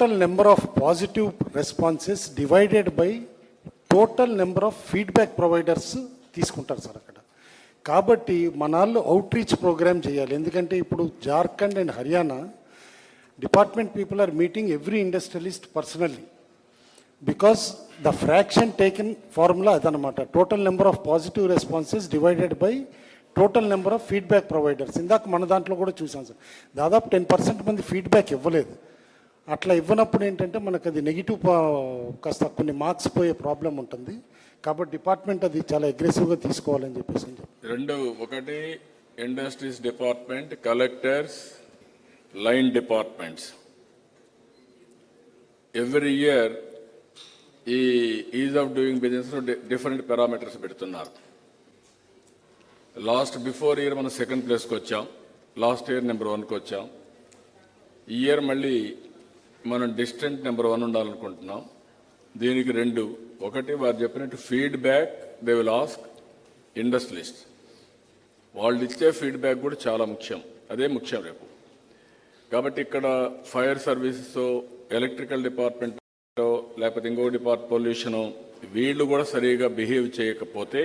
total number of positive responses divided by total number of feedback providers తీసుకుంటారు sir అక్కడ. కాబట్టి మనాళ్ళు outreach program చేయాలి. ఎందుకంటే ఇప్పుడు Jharkhand and Haryana department people are meeting every industrialist personally, because the fraction taken formula అదనమాట. Total number of positive responses divided by total number of feedback providers. ఇందాక మన దాంట్లో కూడా చూసాం సార్, దాదాపు 10% మంది ఫీడ్బ్యాక్ ఇవ్వలేదు. అట్లా ఇవ్వనప్పుడు ఏంటంటే మనకు అది నెగిటివ్ కాస్త కొన్ని మార్క్స్ పోయే ప్రాబ్లం ఉంటుంది. కాబట్టి డిపార్ట్మెంట్ అది చాలా అగ్రెసివ్గా తీసుకోవాలని చెప్పేసి రెండు, ఒకటి industries department, collectors, line departments every year ఈ ఈజ్ ఆఫ్ డూయింగ్ బిజినెస్ లో డిఫరెంట్ పారామీటర్స్ పెడుతున్నారు. బిఫోర్ ఇయర్ మనం సెకండ్ ప్లేస్కి వచ్చాం, లాస్ట్ ఇయర్ నెంబర్ 1కి వచ్చాం. ఈ ఇయర్ మళ్ళీ మనం డిస్టెంట్ నెంబర్ 1 ఉండాలనుకుంటున్నాం. దీనికి రెండు, ఒకటి వారు చెప్పినట్టు feedback they will ask industrialist. వాళ్ళు ఇచ్చే ఫీడ్బ్యాక్ కూడా చాలా ముఖ్యం, అదే ముఖ్యం రేపు. కాబట్టి ఇక్కడ ఫైర్ సర్వీసెస్, ఎలక్ట్రికల్ డిపార్ట్మెంట్ లేకపోతే ఇంకో డిపార్ట్మెంట్ పొల్యూషను, వీళ్ళు కూడా సరిగా బిహేవ్ చేయకపోతే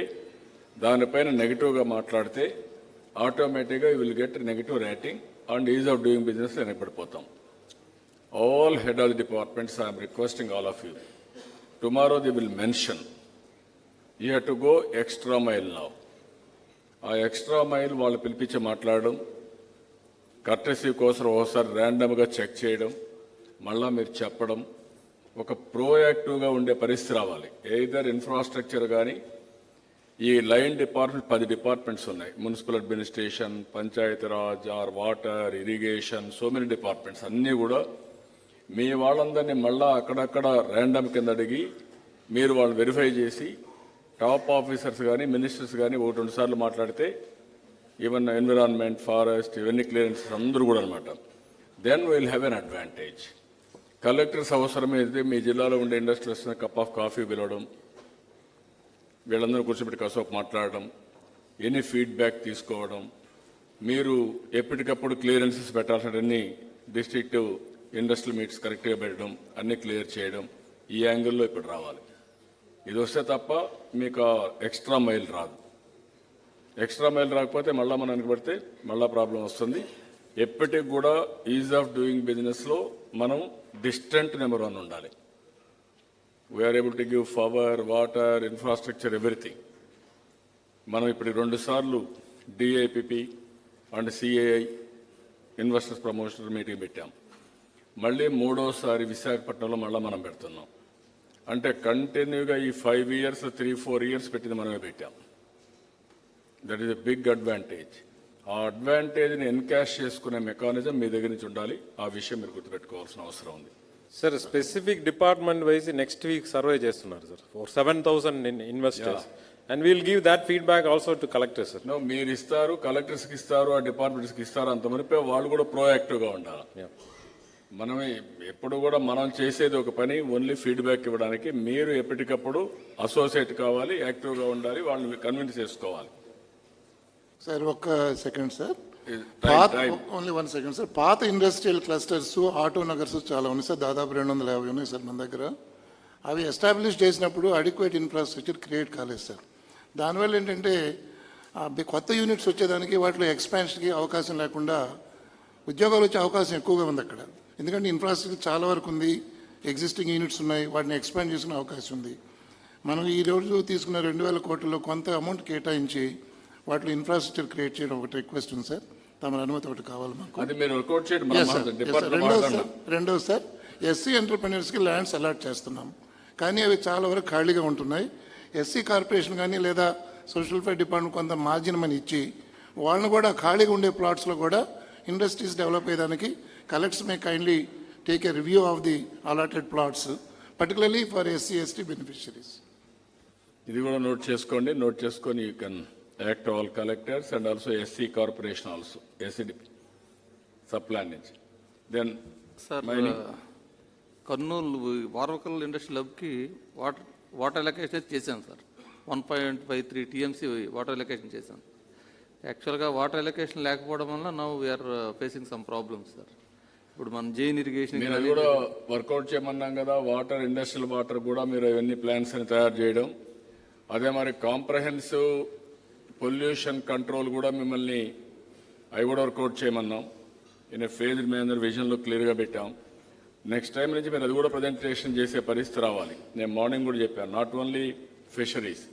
దానిపైన నెగిటివ్గా మాట్లాడితే ఆటోమేటిక్గా you will get negative rating and ease of doing business వెనకబడిపోతాం. All head of the departments I'm requesting all of you, tomorrow they will mention you have to go extra mile now. ఆ extra mile వాళ్ళు పిలిపించి మాట్లాడడం, courtesy కోసం ఒకసారి ర్యాండమ్గా check చేయడం, మళ్ళా మీరు చెప్పడం, ఒక ప్రోయాక్టివ్గా ఉండే పరిస్థితి రావాలి. ఎయిదర్ ఇన్ఫ్రాస్ట్రక్చర్ కానీ, ఈ లైన్ డిపార్ట్మెంట్ 10 డిపార్ట్మెంట్స్ ఉన్నాయి, municipal administration, Panchayati Raj, or water, irrigation, so many departments. అన్నీ కూడా మీ వాళ్ళందరినీ మళ్ళా అక్కడక్కడ ర్యాండమ్ కింద అడిగి మీరు వాళ్ళు వెరిఫై చేసి టాప్ ఆఫీసర్స్ కానీ మినిస్టర్స్ కానీ 1-2 సార్లు మాట్లాడితే ఈవెన్ ఎన్విరాన్మెంట్, ఫారెస్ట్, ఇవన్నీ క్లియరెన్సెస్ అందరూ కూడా అనమాట. Then will have an advantage. Collectors అవసరమైతే మీ జిల్లాలో ఉండే ఇండస్ట్రీస్ కప్ ఆఫ్ కాఫీ పిలవడం, వీళ్ళందరూ కూర్చోబెట్టి కాసేపు మాట్లాడడం, ఎనీ ఫీడ్బ్యాక్ తీసుకోవడం, మీరు ఎప్పటికప్పుడు క్లియరెన్సెస్ పెట్టాల్సినవన్నీ డిస్ట్రిక్ట్ ఇండస్ట్రియల్ మీట్స్ కరెక్ట్గా పెట్టడం, అన్నీ క్లియర్ చేయడం, ఈ యాంగిల్లో ఇప్పుడు రావాలి. ఇది వస్తే తప్ప మీకు ఎక్స్ట్రా మైల్ రాదు. ఎక్స్ట్రా మైల్ రాకపోతే మళ్ళీ మనం వెనకబడితే మళ్ళీ ప్రాబ్లం వస్తుంది. ఎప్పటికి కూడా ఈజ్ ఆఫ్ డూయింగ్ బిజినెస్లో మనం డిస్టెంట్ నెంబర్ 1 ఉండాలి. We're able to give power, water, infrastructure, everything. మనం ఇప్పుడు 2 సార్లు DIPP and CII investors promotion meeting పెట్టాం. మళ్ళీ 3వసారి విశాఖపట్నంలో మళ్ళీ మనం పెడుతున్నాం. అంటే కంటిన్యూగా ఈ 5 ఇయర్స్ 3-4 ఇయర్స్ పెట్టింది మనమే పెట్టాం. That is a big advantage. ఆ అడ్వాంటేజ్ని ఎన్కాష్ చేసుకునే మెకానిజం మీ దగ్గర నుంచి ఉండాలి. ఆ విషయం మీరు గుర్తుపెట్టుకోవాల్సిన అవసరం ఉంది. Sir, specific department wise next week survey చేస్తున్నారు sir, 7,000 investors, and we'll give that feedback also to collectors. Sir, మీరు ఇస్తారు, కలెక్టర్స్కి ఇస్తారు, ఆ డిపార్ట్మెంట్స్కి ఇస్తారు. అంత మునిపే వాళ్ళు కూడా ప్రోయాక్టివ్గా ఉండాలి. మనమే ఎప్పుడు కూడా మనం చేసేది ఒక పని, ఓన్లీ ఫీడ్బ్యాక్ ఇవ్వడానికి. మీరు ఎప్పటికప్పుడు అసోసియేట్ కావాలి, యాక్టివ్గా ఉండాలి, వాళ్ళని కన్విన్స్ చేసుకోవాలి. సార్ ఒక్క second sir, only 1 second sir. పాత ఇండస్ట్రియల్ క్లస్టర్స్, ఆటో నగర్స్ చాలా ఉన్నాయి సార్, దాదాపు 250 ఉన్నాయి సార్ మన దగ్గర. అవి ఎస్టాబ్లిష్ చేసినప్పుడు అడిక్వేట్ ఇన్ఫ్రాస్ట్రక్చర్ క్రియేట్ కాలేదు సార్. దానివల్ల ఏంటంటే కొత్త యూనిట్స్ వచ్చేదానికి వాటిలో ఎక్స్పాన్షన్కి అవకాశం లేకుండా ఉద్యోగాలు వచ్చే అవకాశం ఎక్కువగా ఉంది అక్కడ. ఎందుకంటే ఇన్ఫ్రాస్ట్రక్చర్ చాలా వరకు ఉంది, ఎగ్జిస్టింగ్ యూనిట్స్ ఉన్నాయి, వాటిని ఎక్స్పాండ్ చేసుకునే అవకాశం ఉంది. మనం ఈ రోజు తీసుకున్న 2,000 కోట్లలో కొంత అమౌంట్ కేటాయించి వాటిలో ఇన్ఫ్రాస్ట్రక్చర్ క్రియేట్ చేయడం ఒకటి రిక్వెస్ట్ ఉంది సార్. తమ అనుమతి ఒకటి కావాలి మాకు. రెండోది సార్, ఎస్సీ ఎంటర్ప్రెన్యూర్స్కి ల్యాండ్స్ అలాట్ చేస్తున్నాం, కానీ అవి చాలా వరకు ఖాళీగా ఉంటున్నాయి. ఎస్సీ కార్పొరేషన్ కానీ లేదా సోషల్ వెల్ఫేర్ డిపార్ట్మెంట్ కొంత మార్జిన్ మనీ ఇచ్చి వాళ్ళని కూడా ఖాళీగా ఉండే ప్లాట్స్లో కూడా ఇండస్ట్రీస్ డెవలప్ అయ్యేదానికి collectors may kindly take a review of the allotted plots, particularly for SC ST beneficiaries. ఇది కూడా నోట్ చేసుకోండి. నోట్ చేసుకొని you can act all collectors and also SC corporation also, SCDP subplan నుంచి. Then sir, Kurnool Orvakal industrial హబ్కి water allocation చేశాను sir. 1.53 TMC water allocation చేశాను. యాక్చువల్గా water allocation లేకపోవడం వల్ల now we're facing some problems sir. ఇప్పుడు మన జైన్ ఇరిగేషన్ మీరు అది కూడా వర్కౌట్ చేయమన్నాం కదా, వాటర్ ఇండస్ట్రియల్ వాటర్ కూడా మీరు అవన్నీ ప్లాన్స్ అని తయారు చేయడం. అదే మరి కాంప్రహెన్సివ్ పొల్యూషన్ కంట్రోల్ కూడా మిమ్మల్ని అవి కూడా వర్కౌట్ చేయమన్నాం. ఇన్ ఫేజ్ మేనర్ విజన్లో క్లియర్గా పెట్టాం. నెక్స్ట్ టైం నుంచి మీరు అది కూడా ప్రజెంటేషన్ చేసే పరిస్థితి రావాలి. నేను మార్నింగ్ కూడా చెప్పాను, not only fisheries,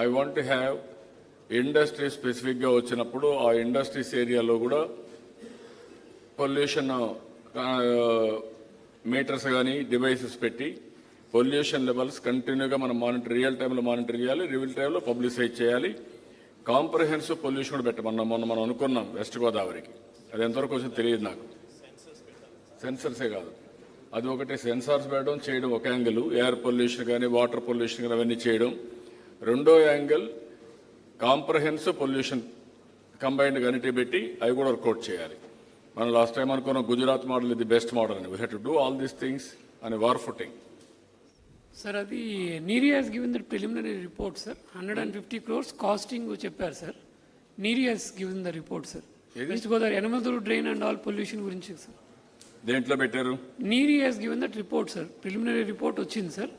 I want to have industry స్పెసిఫిక్గా వచ్చినప్పుడు ఆ ఇండస్ట్రీస్ ఏరియాలో కూడా పొల్యూషన్ మీటర్స్ కానీ డివైసెస్ పెట్టి పొల్యూషన్ లెవెల్స్ కంటిన్యూగా మనం రియల్ టైంలో మానిటర్ చేయాలి, రియల్ టైంలో పబ్లిసైజ్ చేయాలి. కాంప్రహెన్సివ్ పొల్యూషన్ కూడా పెట్టమన్నాం. మొన్న మనం అనుకున్నాం వెస్ట్ గోదావరికి, అది ఎంతవరకు వచ్చిందో తెలియదు నాకు. సెన్సర్సే కాదు, అది ఒకటి సెన్సార్స్ పెట్టడం చేయడం ఒక యాంగిల్, ఎయిర్ పొల్యూషన్ కానీ వాటర్ పొల్యూషన్ కానీ అవన్నీ చేయడం. రెండో angle comprehensive pollution combined committee పెట్టి అవి కూడా వర్కౌట్ చేయాలి. మనం లాస్ట్ టైం అనుకున్నాం గుజరాత్ మోడల్ ఇది బెస్ట్ మోడల్ అని. We have to do all these things అని వార్ ఫుటింగ్. సార్ అది NEERI has given the preliminary report sir, 150 crores costing చెప్పారు sir. NEERI has given the report sir, east Godavari Yanamaduru drain and all pollution గురించి sir. దేంట్లో పెట్టారు? NEERI has given that report sir, preliminary report వచ్చింది sir.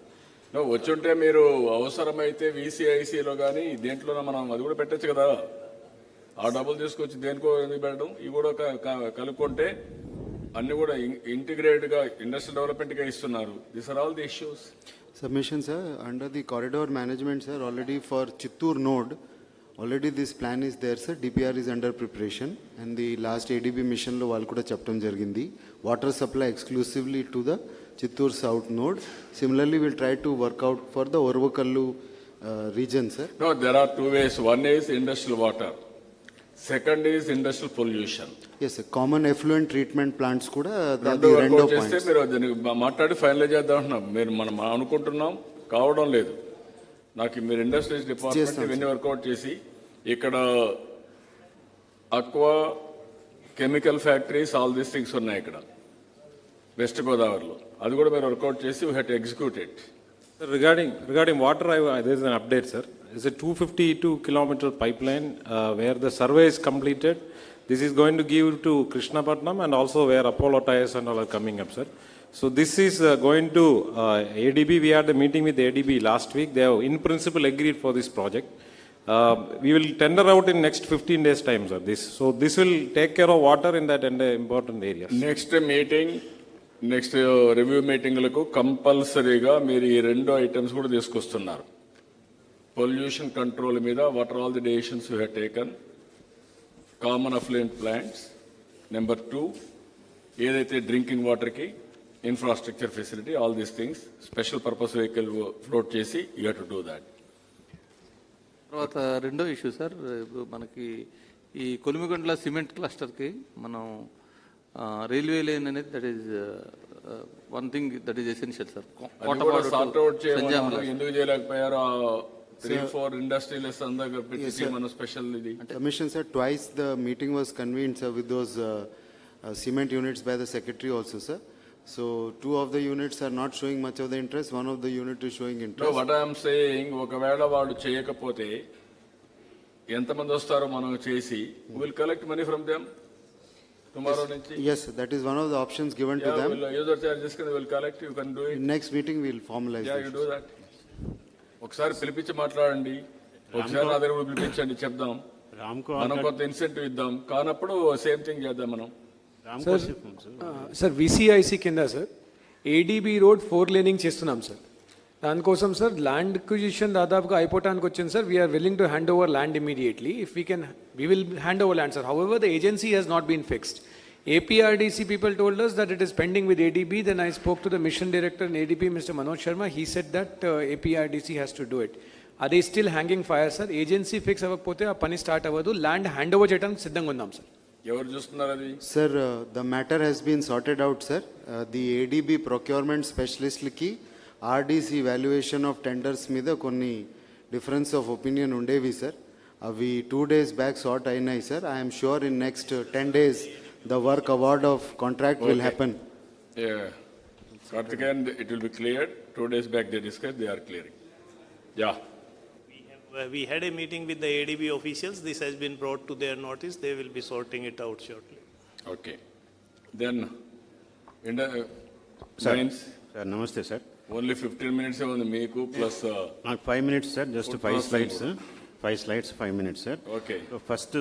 వచ్చుంటే మీరు అవసరమైతే వీసీఐసీలో కానీ దేంట్లో మనం అది కూడా పెట్టచ్చు కదా. ఆ డబ్బులు తీసుకొచ్చి దేనికో ఎందుకు పెట్టడం, ఇవి కూడా కలుపుకుంటే అన్ని కూడా ఇంటిగ్రేటెడ్గా ఇండస్ట్రియల్ డెవలప్మెంట్గా ఇస్తున్నారు. These are all the issues. Submission, sir, under the corridor management, sir, already for Chittoor node, already this plan is there, sir. DPR is under preparation, and the last ADB mission lo vallu kuda cheptam jarigindi. Water supply exclusively to the Chittoor south node. Similarly, we'll try to work out for the Orvakallu region, sir. No, there are two ways. One is industrial water. Second is industrial pollution. Yes, sir. Common effluent treatment plants kuda రెండు the rendo work out చేస్తే points. మీరు దానికి మాట్లాడి finalise చేద్దాం అంటున్నాం. మీరు మనం అనుకుంటున్నాం కావడం లేదు. నాకు మీరు ఇండస్ట్రీస్ డిపార్ట్మెంట్ చేస్తాం, ఇవన్నీ వర్కౌట్ చేసి ఇక్కడ aqua chemical factories all these things ఉన్నాయి ఇక్కడ వెస్ట్ గోదావరిలో. అది కూడా మీరు వర్కౌట్ చేసి we have to execute it. Regarding water, there is an update, sir. It's a 252-kilometer pipeline where the survey is completed. This is going to give to Krishnapatnam and also where Apollo tires and all are coming up, sir. So this is going to ADB. We had a meeting with ADB last week. They have in principle agreed for this project. We will tender out in next 15 days time, sir. So this will take care of water in that important areas. Next review మీటింగ్లకు కంపల్సరీగా మీరు ఈ రెండు items కూడా తీసుకొస్తున్నారు. Pollution control మీద what are all the decisions you have taken, common effluent plants, number 2 ఏదైతే drinking వాటర్కి infrastructure facility, all these things special purpose vehicle float చేసి you have to do that. తర్వాత రెండో ఇష్యూ సార్, ఇప్పుడు మనకి ఈ Kolimigundla cement క్లస్టర్కి మనం రైల్వే లైన్ అనేది that is one thing that is essential sir. Sort out చేయమన్నారు, ఎందుకు చేయలేకపోయారు? 3-4 ఇండస్ట్రియలిస్ట్ అందరూ పెట్టి మన స్పెషల్ ఇది. Submission, sir, twice the meeting was convened, sir, with those cement units by the secretary also, sir. So 2 of the units are not showing much of the interest, 1 of the unit is showing interest. What I'm saying, ఒకవేళ వాడు చేయకపోతే ఎంతమంది వస్తారో మనం చేసి will collect money from them tomorrow నుంచి. Yes, sir, that is one of the options given to them. User charges కింద will collect, you can do it. In next meeting, we will formalize you that. Do that. ఒకసారి పిలిపించి మాట్లాడండి, ఒకసారి నా దగ్గర కూడా పిలిపించండి, చెప్దాం, మనం కొంత ఇన్సెంటివ్ ఇద్దాం. కానప్పుడు సేమ్ థింగ్ చేద్దాం మనం. సార్ విసిఐసి కింద సార్ ఏడీబీ రోడ్ 4 లేనింగ్ చేస్తున్నాం సార్. దానికోసం సార్ ల్యాండ్ అక్విజిషన్ దాదాపుగా అయిపోవడానికి వచ్చింది sir. We're willing to hand over land immediately. If we can we will hand over land sir. However the agency has not been fixed. APRDC people told us that it is pending with ADB. Then I spoke to the mission director in ADB, Mr. Manoj Sharma. He said that APRDC has to do it. Are they still hanging fire, sir? Agency fix avapothe aa pani start avadu. Land handover cheyadaniki siddhanga unnam, sir. ఎవరు చూస్తున్నారు అది? Sir, the matter has been sorted out, sir. The ADB procurement specialist liki RDC valuation of tenders మీద కొన్ని difference of opinion ఉండేవి, sir. అవి 2 days back sort అయినాయి, sir. I am sure in next 10 days the work award of contract will happen. Yeah. Karthikeyan, it will be cleared. 2 days back they discussed, they are clearing. Yeah. We had a meeting with the ADB officials. This has been brought to their notice. They will be sorting it out shortly. Okay. Then science sir నమస్తే sir. Only 15 మినిట్సే ఉంది మీకు plus నాకు 5 minutes sir, just 5 slides, 5 slides 5 minutes sir. Okay. First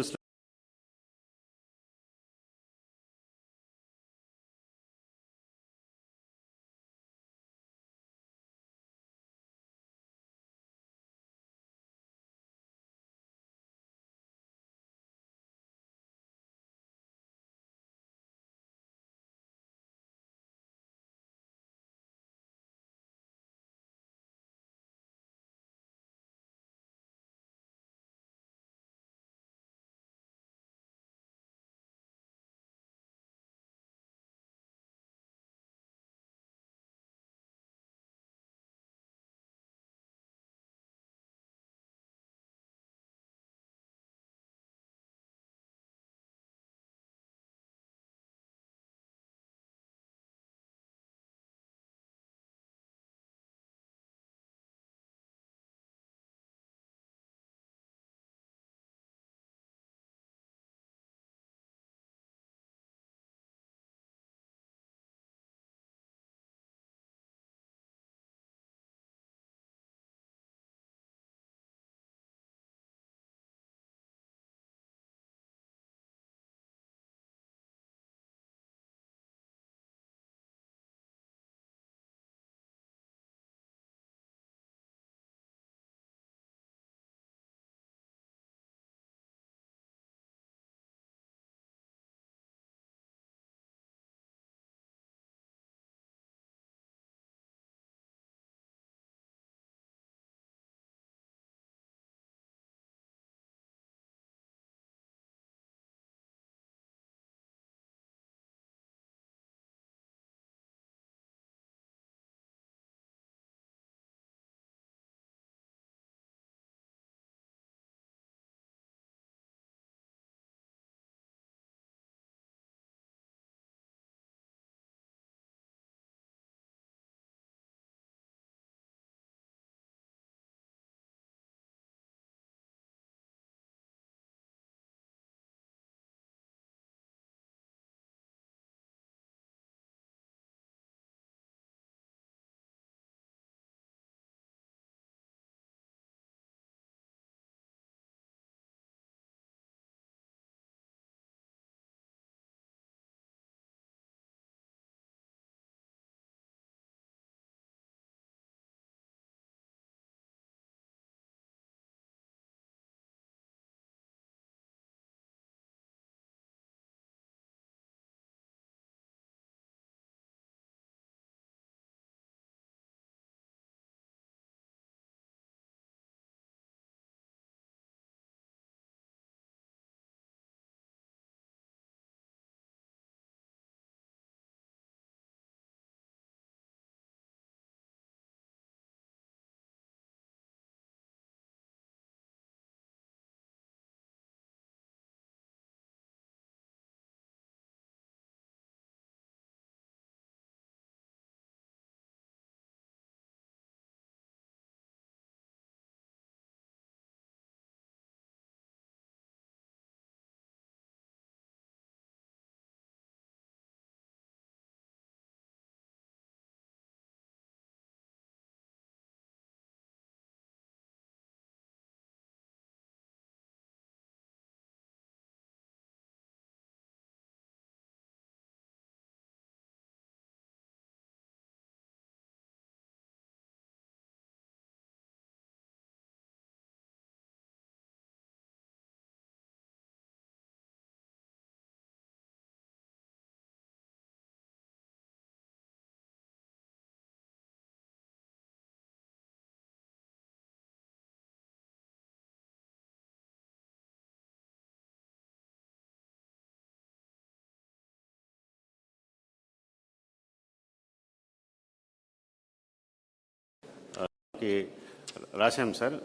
రాశాం sir,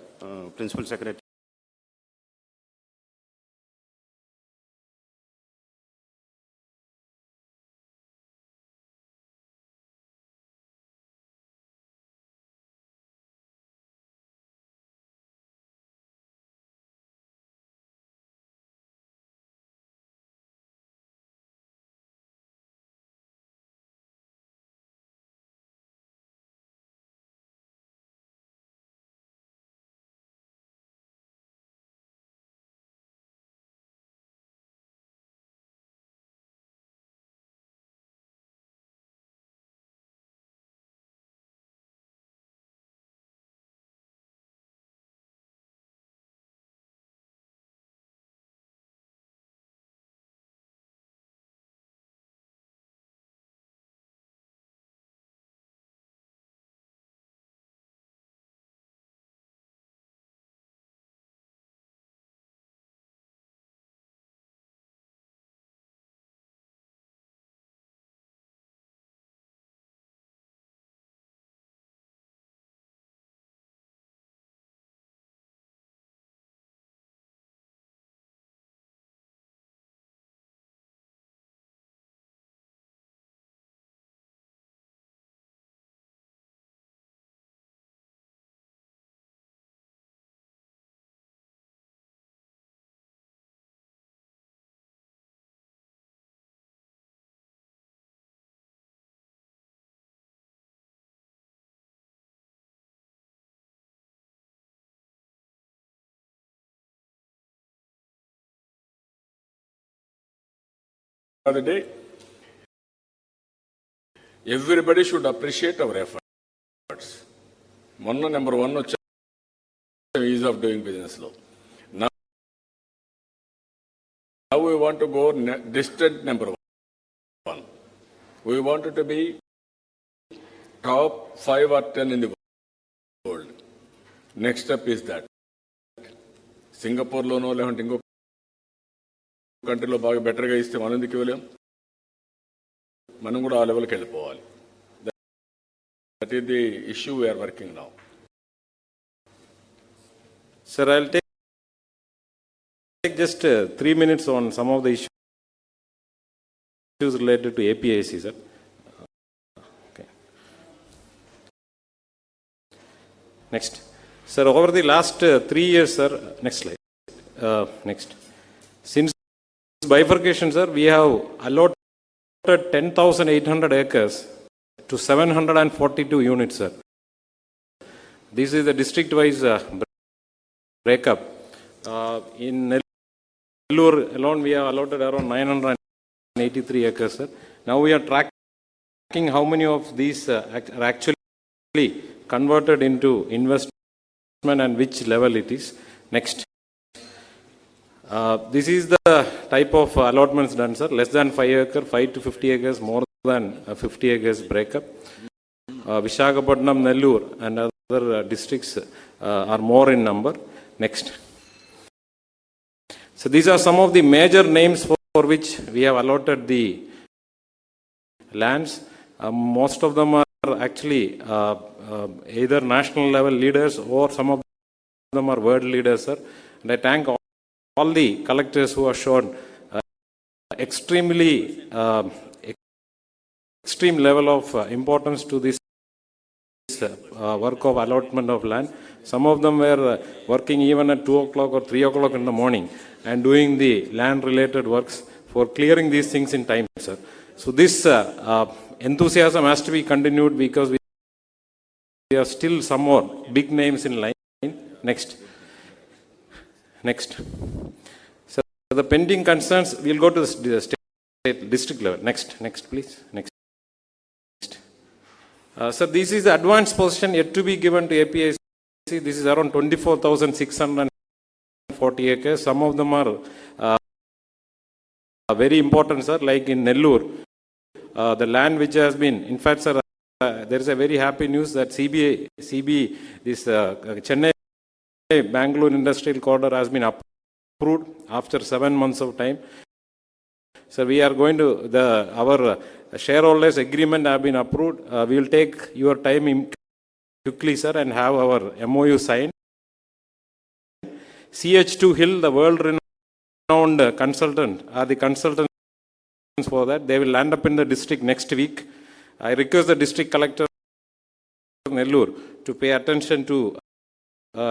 principal secretary of the day, everybody should appreciate our efforts. One number one, ease of doing business law. Now we want to go distant number one. We want it to be top 5 or 10 in the world. Next step is that. Singapore lono lehanti ingo country lo baga better ga iste మనం ఎందుకు ఇవ్వలేం మనం కూడా ఆ లెవెల్కి వెళ్ళిపోవాలి. That is the issue we are working now. Sir, I'll take just 3 minutes on some of the issues related to APIC, sir. Okay. Next. Sir, over the last 3 years, sir, next slide. Next. Since bifurcation, sir, we have allotted 10,800 acres to 742 units, sir. This is the district-wise breakup. In Nellore alone, we have allotted around 983 acres, sir. Now we are tracking how many of these are actually converted into investment and which level it is. Next. This is the type of allotments done, sir. Less than 5 acres, 5 to 50 acres, more than 50 acres breakup. Visakhapatnam, Nellore and other districts are more in number. Next. So these are some of the major names for which we have allotted the lands. Most of them are actually either national level leaders or some of them are world leaders, sir. And I thank all the collectors who have shown extreme level of importance to this work of allotment of land. Some of them were working even at 2 o'clock or 3 o'clock in the morning and doing the land related works for clearing these things in time, sir. So this enthusiasm has to be continued because we are still some more big names in line. Next. Next. So the pending concerns, we'll go to the state district level. Next please. Next. Sir, this is the advanced position yet to be given to APIC. This is around 24,640 acres. Some of them are very important, sir, like in Nellore. The land which has been, in fact, sir, there is a very happy news that CB, this Chennai Bangalore Industrial Corridor has been approved after 7 months of time. So we are going to, our shareholders agreement have been approved. We will take your time quickly, sir, and have our MOU signed. CH2 Hill, the world-renowned consultant, are the consultants for that. They will land up in the district next week. I request the district collector Nellore to pay attention to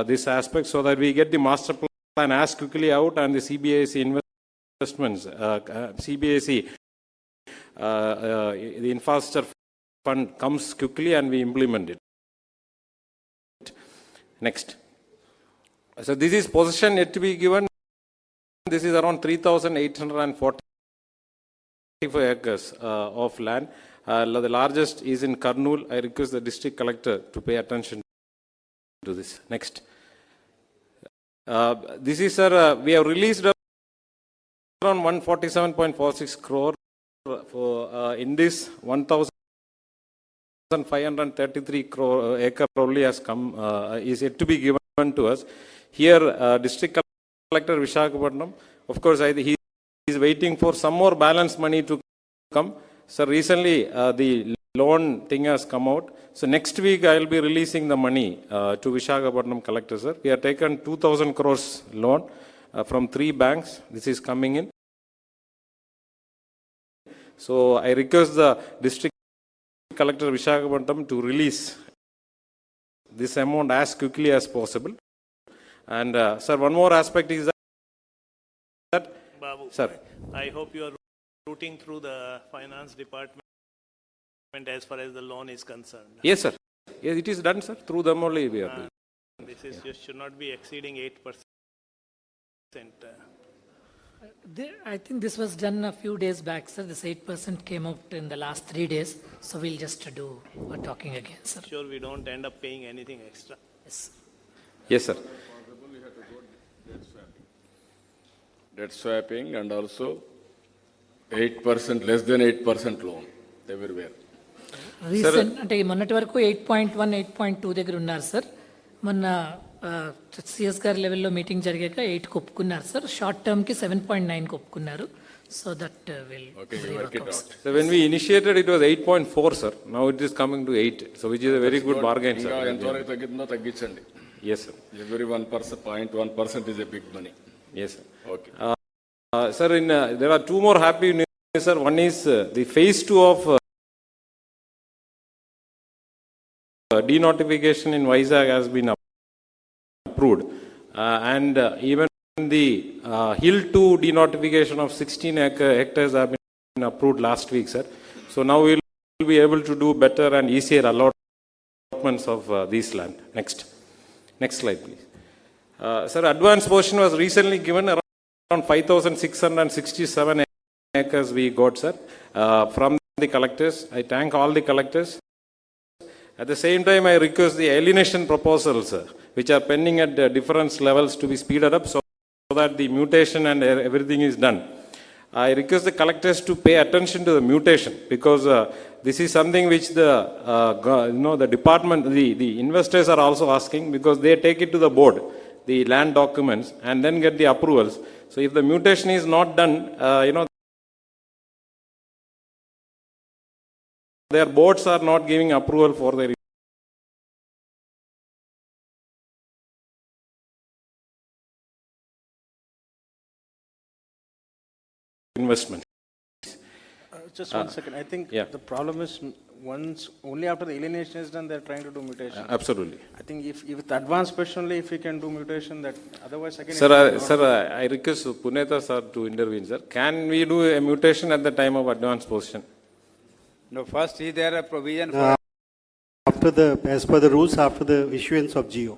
this aspect so that we get the master plan as quickly out and the CBAC investments, CBAC, the infrastructure fund comes quickly and we implement it. Next. So this is possession yet to be given. This is around 3,845 acres of land. The largest is in Kurnool. I request the district collector to pay attention to this. Next. This is, sir, we have released around 147.46 crore for in this 1,533 crore acre probably has come, is yet to be given to us. Here, district collector Visakhapatnam, of course, he is waiting for some more balance money to come. So recently, the loan thing has come out. So next week, I will be releasing the money to Visakhapatnam collector, sir. We have taken 2,000 crores loan from 3 banks. This is coming in. So I request the district collector Visakhapatnam to release this amount as quickly as possible. And sir, one more aspect is that, Babu, sir, I hope you are routing through the finance department as far as the loan is concerned. Yes, sir. Yes, it is done, sir. Through them only we are doing. This is just should not be exceeding 8%. I think this was done a few days back, sir. This 8% came out in the last 3 days. So we'll just do talking again, sir. Sure, we don't end up paying anything extra. Yes. Yes, sir. Debt swapping and also 8%, less than 8% loan everywhere. Recent అంటే మొన్నటి వరకు 8.1, 8.2 దగ్గర ఉన్నారు sir. మొన్న CS గారి లెవెల్లో meeting జరిగాక 8కి ఒప్పుకున్నారు సార్. షార్ట్ టర్మ్కి 7.9కి ఒప్పుకున్నారు. So that will Okay, you work it out. So when we initiated, it was 8.4, sir. Now it is coming to 8. So which is a very good bargain, ఇంకా sir. ఎంతవరకు తగ్గిందో తగ్గించండి. Yes, sir. Every 1%, 0.1% is a big money. Yes, sir. Okay. Sir, there are two more happy news, sir. One is the phase 2 of denotification in Vizag has been approved. And even the Hill 2 denotification of 16 hectares have been approved last week, sir. So now we will be able to do better and easier allotments of this land. Next slide, please. Sir, advance portion was recently given around 5,667 acres we got, sir, from the collectors. I thank all the collectors. At the same time, I request the alienation proposals, which are pending at different levels, to be speeded up so that the mutation and everything is done. I request the collectors to pay attention to the mutation, because this is something which the department, the investors are also asking, because they take it to the board, the land documents, and then get the approvals. So if the mutation is not done, their boards are not giving approval for their investment. Just one second. I think the problem is only after the alienation is done, they're trying to do mutation. Absolutely. I think if with advanced question only, if we can do mutation, that otherwise again. Sir, I request Puneta sir to intervene, sir. Can we do a mutation at the time of advance position? No, first is there a provision for as per the rules, after the issuance of GO.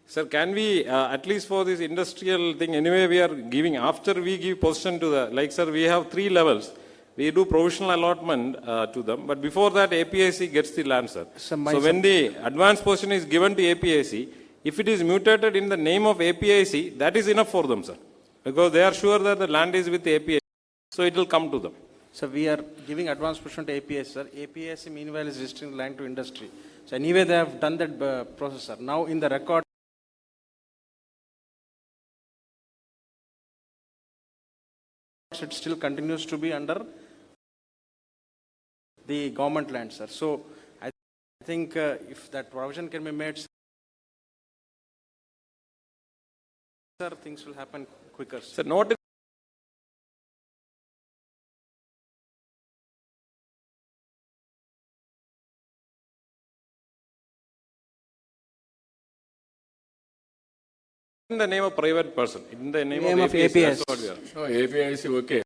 Sir, can we, at least for this industrial thing, anyway we are giving, after we give position to the, like sir, we have 3 levels. We do provisional allotment to them, but before that APIC gets the land, sir. So when the advance position is given to APIC, if it is mutated in the name of APIC, that is enough for them, sir. Because they are sure that the land is with APIC, so it will come to them. So we are giving advance position to APIC, sir. APIC meanwhile is registering land to industry. So anyway they have done that process, sir. Now in the record, it still continues to be under the government land, sir. So I think if that provision can be made, sir, things will happen quicker. Sir, not in the name of private person, in the name of APIC. That's what we are. No, APIC, okay.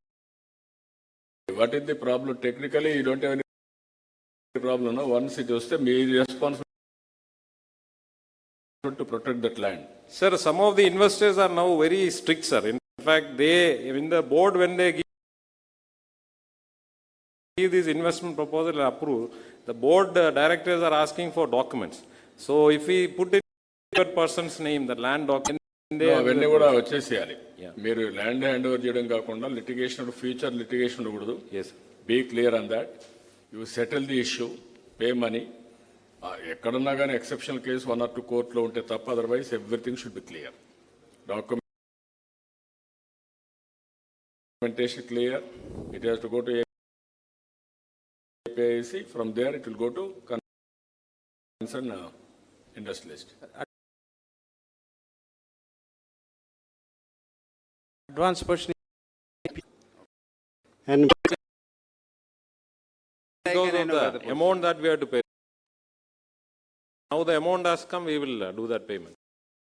What is the problem? Technically, you don't have any problem. No? Once it was the main responsibility to protect that land. Sir, some of the investors are now very strict, sir. In fact, they, in the board, when they give this investment proposal and approve, the board directors are asking for documents. So if we put it in the person's name, the land document, అవన్నీ కూడా వచ్చేసేయాలి. మీరు land hand over చేయడం కాకుండా litigation, future litigation ఉండకూడదు. Be clear on that. You settle the issue, pay money. ఎక్కడున్నా కానీ exceptional case 1 or 2 కోర్టులో ఉంటే తప్ప, otherwise everything should be clear. Documentation clear. It has to go to APIC. From there it will go to concerned industrialist. advance portion And because of the amount that we have to pay. Now the amount has come, we will do that payment.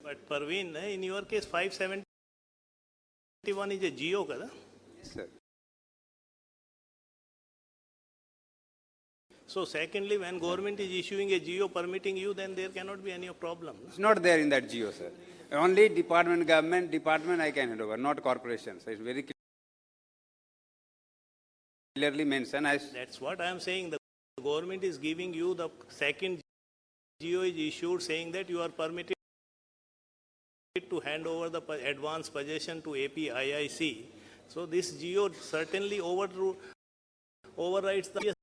But Parveen, in your case, 571 is a GO, kada? Yes, sir. So secondly, when government is issuing a GO permitting you, then there cannot be any problem. It's not there in that GO, sir. Only government department I can hand over, not corporations. It's very clearly mentioned. That's what I am saying. The government is giving you the second GO is issued saying that you are permitted to hand over the advance possession to APIIC. So this GO certainly overrides the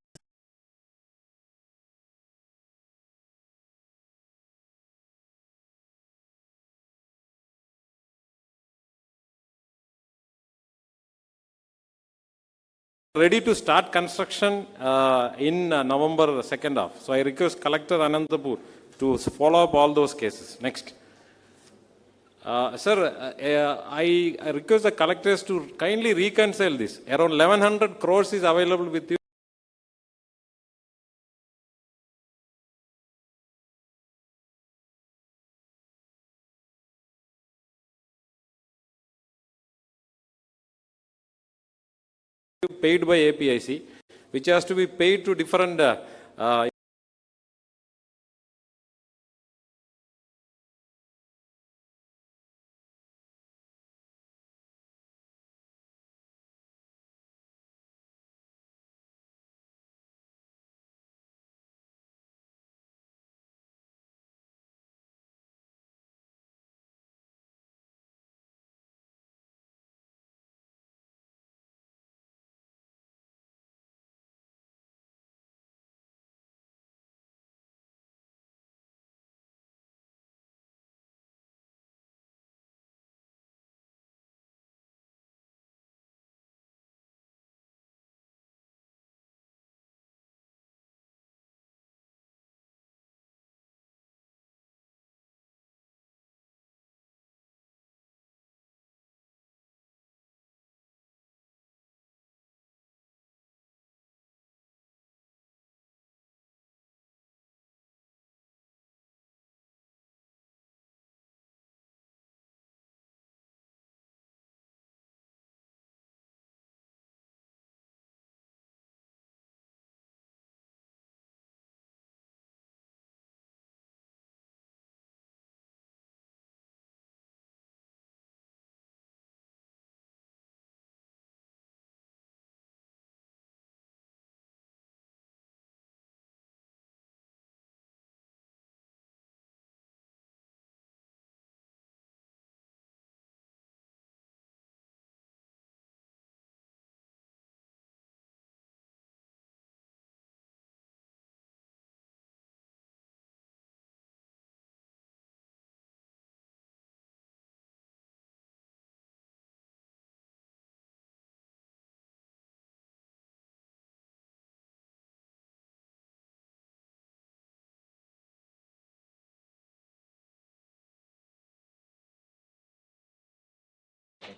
ready to start construction in November second half. So I request Collector Anantapur to follow up all those cases. Next. Sir, I request the collectors to kindly reconcile this. Around 1100 crores is available with you. Paid by APIC, which has to be paid to different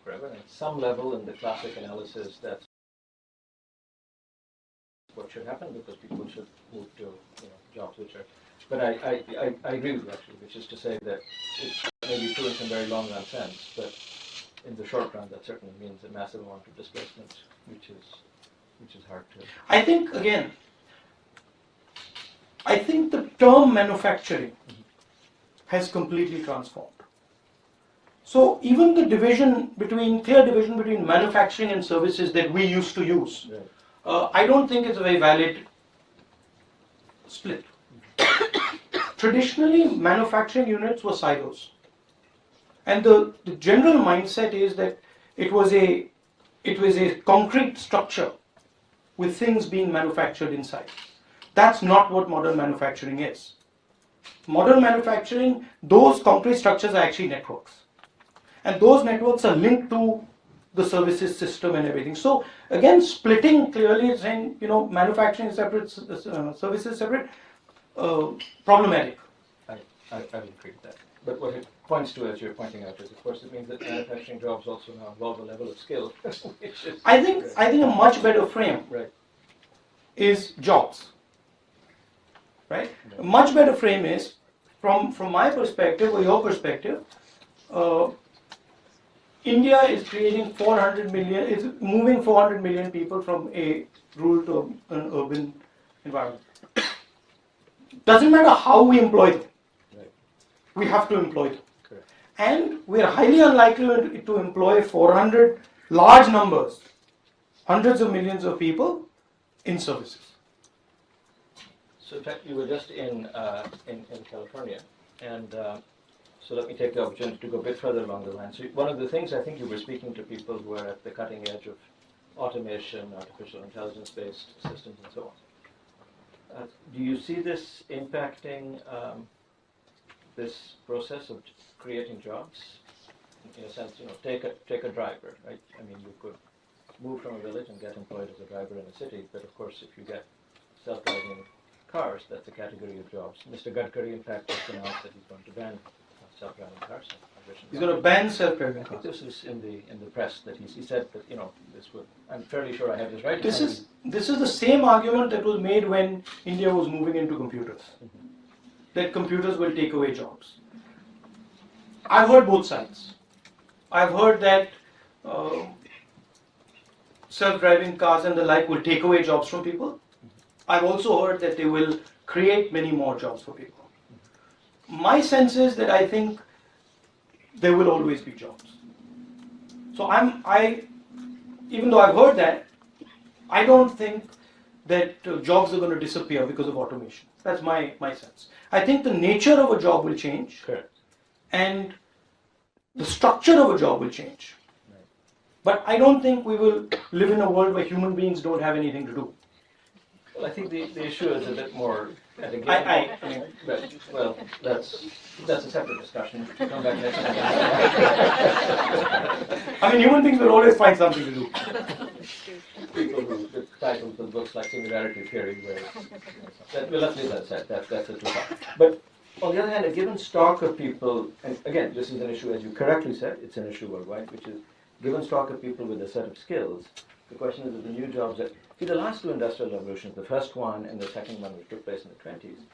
forever. And at some level in the classic analysis, that's what should happen because people should move to jobs which are. But I agree with you actually, which is to say that it may be true in some very long run sense, but in the short run that certainly means a massive amount of displacement, which is hard to. I think again, the term manufacturing has completely transformed. So even the clear division between manufacturing and services that we used to use, I don't think it's a very valid split. Traditionally, manufacturing units were silos. And the general mindset is that it was a concrete structure with things being manufactured inside. That's not what modern manufacturing is. Modern manufacturing, those concrete structures are actually networks. And those networks are linked to the services system and everything. So again, splitting clearly saying, manufacturing is separate, services separate, problematic. I agree with that. But what it points to, as you're pointing out, is of course it means that manufacturing jobs also now involve a level of skill, which is. I think a much better frame is jobs. Right? A much better frame is, from my perspective or your perspective, India is creating 400 million, is moving 400 million people from a rural to an urban environment. Doesn't matter how we employ them. We have to employ them. Correct. and we are highly unlikely to employ 400 large numbers, hundreds of millions of people in services. So in fact, you were just in California, and so let me take the opportunity to go a bit further along the line. So one of the things I think you were speaking to people who are at the cutting edge of automation, artificial intelligence-based systems, and so on. Do you see this impacting this process of creating jobs? In a sense, take a driver, right? I mean, you could move from a village and get employed as a driver in a city, but of course, if you get self-driving cars, that's a category of jobs. Mr. Gadkari, in fact, just announced that he's going to ban self-driving cars. He's going to ban self-driving cars. This is in the press that he said that this would. I'm fairly sure I have this right. This is the same argument that was made when India was moving into computers. That computers will take away jobs. I've heard both sides. I've heard that self-driving cars and the like will take away jobs from people. I've also heard that they will create many more jobs for people. My sense is that I think there will always be jobs. So even though I've heard that, I don't think that jobs are going to disappear because of automation. That's my sense. I think the nature of a job will change. Correct. And the structure of a job will change. Right. But I don't think we will live in a world where human beings don't have anything to do. Well, I think the issue is a bit more. And again, well, that's a separate discussion. Come back next time. I mean, human beings will always find something to do. People with titles with books like Singularity Theory, well, let's leave that aside. That's a too far. But on the other hand, a given stock of people, and again, this is an issue, as you correctly said, it's an issue worldwide, which is given stock of people with a set of skills. The question is that the new jobs that, see, the last two industrial revolutions, the first one and the second one, which took place in the 20s,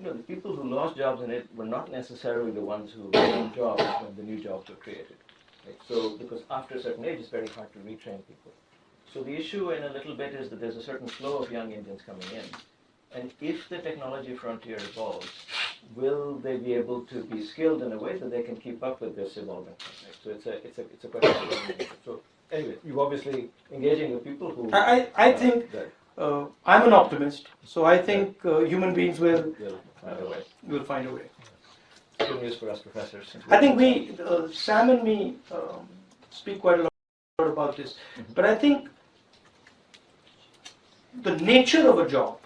the people who lost jobs in it were not necessarily the ones who gained jobs when the new jobs were created. Right? So, because after a certain age, it's very hard to retrain people. So the issue in a little bit is that there's a certain flow of young Indians coming in. And if the technology frontier evolves, will they be able to be skilled in a way that they can keep up with this evolving? Right? So it's a question. So anyway, you're obviously engaging with people who. I think I'm an optimist, so I think human beings will find a way. Good news for us professors. I think Sam and me speak quite a lot about this, but I think the nature of a job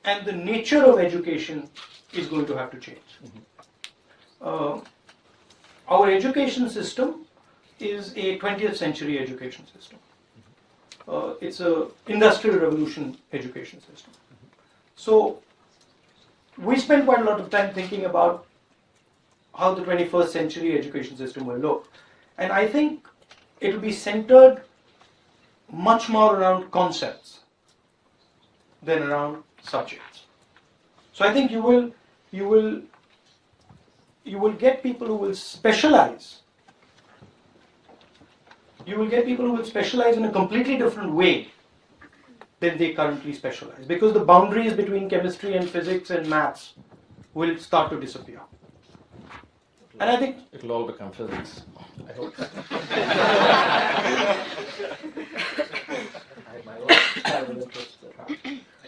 and the nature of education is going to have to change. Our education system is a 20th century education system. It's a industrial revolution education system. So we spend quite a lot of time thinking about how the 21st century education system will look. And I think it will be centered much more around concepts than around subjects. So I think you will get people who will specialize. You will get people who will specialize in a completely different way than they currently specialize, because the boundaries between chemistry and physics and maths will start to disappear. And I think it'll all become physics. I hope.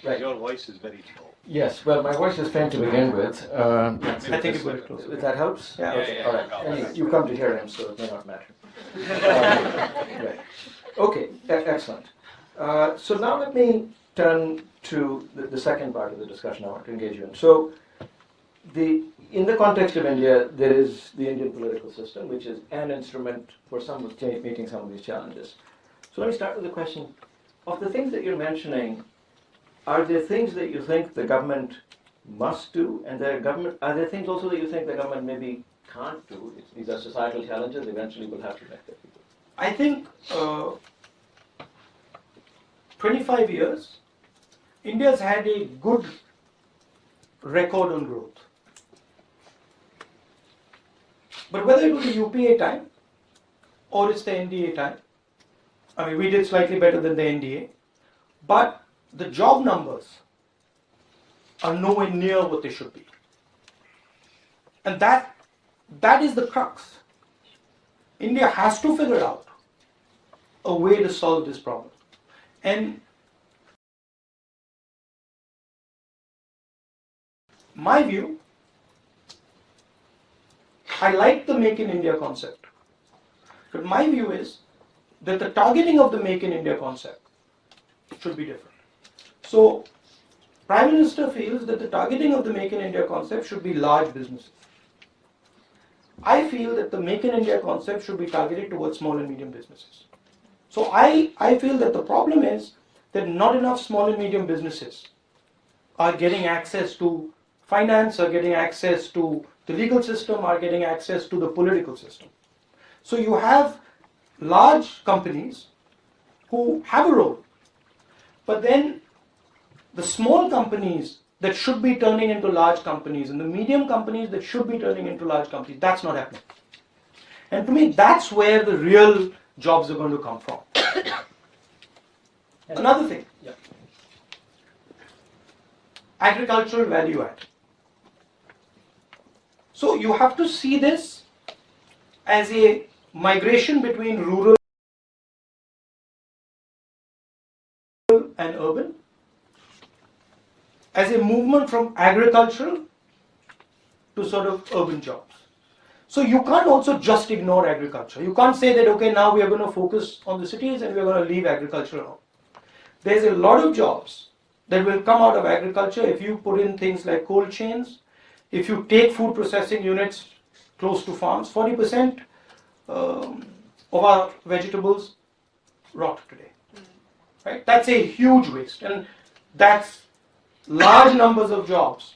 Right. Your voice is very low. Yes, well, my voice is faint to begin with. I think it's very close. If that helps? Yeah. Okay. All right. Anyway, you come to hear him, so it may not matter. Right. Okay, excellent. So now let me turn to the second part of the discussion I want to engage you in. So, in the context of India, there is the Indian political system, which is an instrument for meeting some of these challenges. So let me start with the question, of the things that you're mentioning, are there things that you think the government must do, and are there things also that you think the government maybe can't do? These are societal challenges, eventually we'll have to make their people. I think 25 years, India's had a good record on growth. But whether it was the UPA time or it's the NDA time, I mean, we did slightly better than the NDA, but the job numbers are nowhere near what they should be. And that That is the crux. India has to figure out a way to solve this problem. And my view, I like the Make in India concept, but my view is that the targeting of the Make in India concept should be different. So, Prime Minister feels that the targeting of the Make in India concept should be large businesses. I feel that the Make in India concept should be targeted towards small and medium businesses. So I feel that the problem is that not enough small and medium businesses are getting access to finance, are getting access to the legal system, are getting access to the political system. So you have large companies who have a role, but then the small companies that should be turning into large companies and the medium companies that should be turning into large companies, that's not happening. And to me, that's where the real jobs are going to come from. Another thing, agricultural value add. So you have to see this as a migration between rural and urban, as a movement from agricultural to sort of urban jobs. So you can't also just ignore agriculture. You can't say that, okay, now we are going to focus on the cities and we are going to leave agriculture alone. There's a lot of jobs that will come out of agriculture if you put in things like cold chains, if you take food processing units close to farms. 40% of our vegetables rot today. Right? That's a huge waste, and that's large numbers of jobs